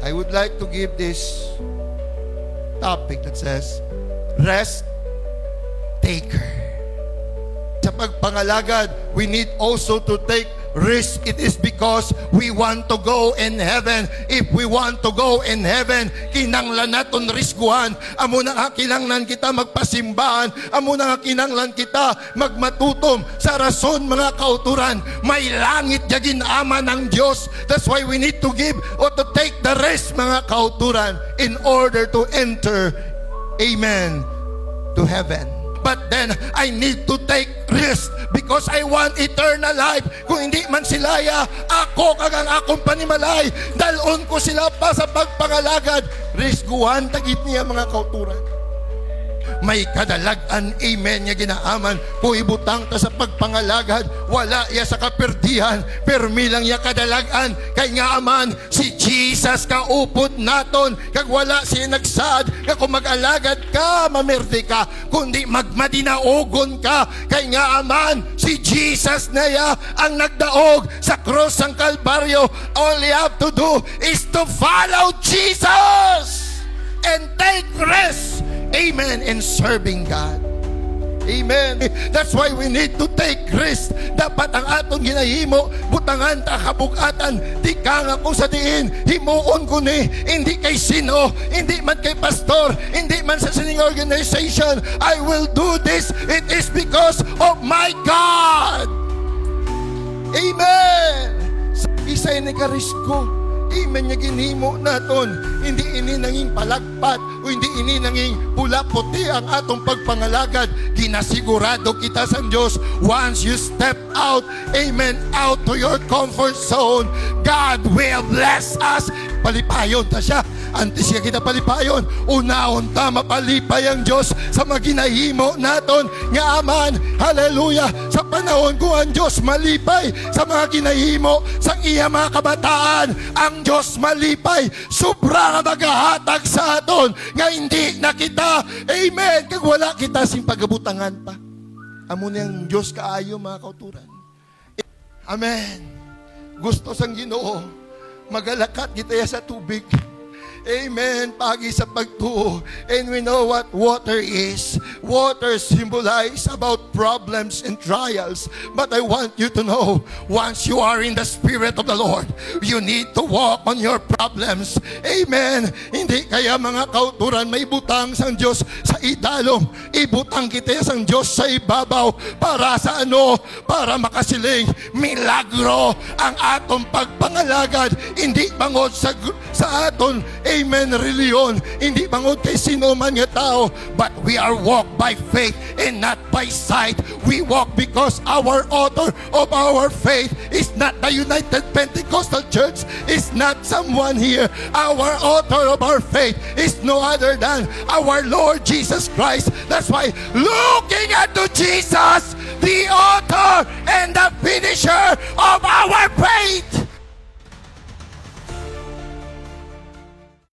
I would like to give this topic that says, Rest Taker. Sa pagpangalagad, we need also to take risk. It is because we want to go in heaven. If we want to go in heaven, kinanglan naton riskuhan. Amo na nga kinanglan kita magpasimbahan. Amo na nga kinanglan kita magmatutom sa rason mga kauturan. May langit yagin ama ng Diyos. That's why we need to give or to take the risk mga kauturan in order to enter, amen, to heaven. But then, I need to take risk because I want eternal life. Kung hindi man silaya, ako kagang akong panimalay. Dalon ko sila pa sa pagpangalagad. Riskuhan, tagit niya mga kauturan. May kadalagan, amen, niya ginaaman. Kung ibutang ta sa pagpangalagad, wala iya sa kaperdihan. Permi lang iya kadalagan. Kay nga aman, si Jesus kaupod naton. Kag wala siya nagsaad. Kag kung mag-alagad ka, mamerde ka. Kundi magmadinaogon ka. Kay nga aman, si Jesus na iya ang nagdaog sa cross ng Kalbaryo. All you have to do is to follow Jesus and take rest. Amen, in serving God. Amen. That's why we need to take risk. Dapat ang atong ginahimo, butangan ta kabukatan, di ka nga kung sa diin, himuon ko ni, hindi kay sino, hindi man kay pastor, hindi man sa sining organization. I will do this. It is because of my God. Amen. Sa isay ni karisko. Amen, niya ginhimo naton. Hindi ini nanging palagpat o hindi ini nanging pula-puti ang atong pagpangalagad. Ginasigurado kita sa Diyos, once you step out, amen, out to your comfort zone, God will bless us. Palipayon ta siya. Antes siya kita palipayon. Unahon ta mapalipay ang Diyos sa maginahimo naton. Nga aman, hallelujah, sa panahon ko ang Diyos malipay sa mga ginahimo sa iya mga kabataan. Ang Diyos malipay, sobra nga magahatag sa aton nga hindi na kita, amen, kag wala kita sing pagabutangan pa. Amo niyang Diyos kaayo mga kauturan. Amen. Gusto sang Ginoo magalakat kita sa tubig. Amen. Pagi sa pagtuo. And we know what water is. Water symbolize about problems and trials. But I want you to know, once you are in the Spirit of the Lord, you need to walk on your problems. Amen. Hindi kaya mga kauturan may butang sang Diyos sa idalom. Ibutang kita sang Diyos sa ibabaw. Para sa ano? Para makasiling milagro ang atong pagpangalagad. Hindi bangod sa aton, amen, reliyon. Hindi bangod kay sino man nga tao. But we are walked by faith and not by sight. We walk because our author of our faith is not the United Pentecostal Church. Is not someone here. Our author of our faith is no other than our Lord Jesus Christ. That's why looking unto Jesus, the author and the finisher of our faith.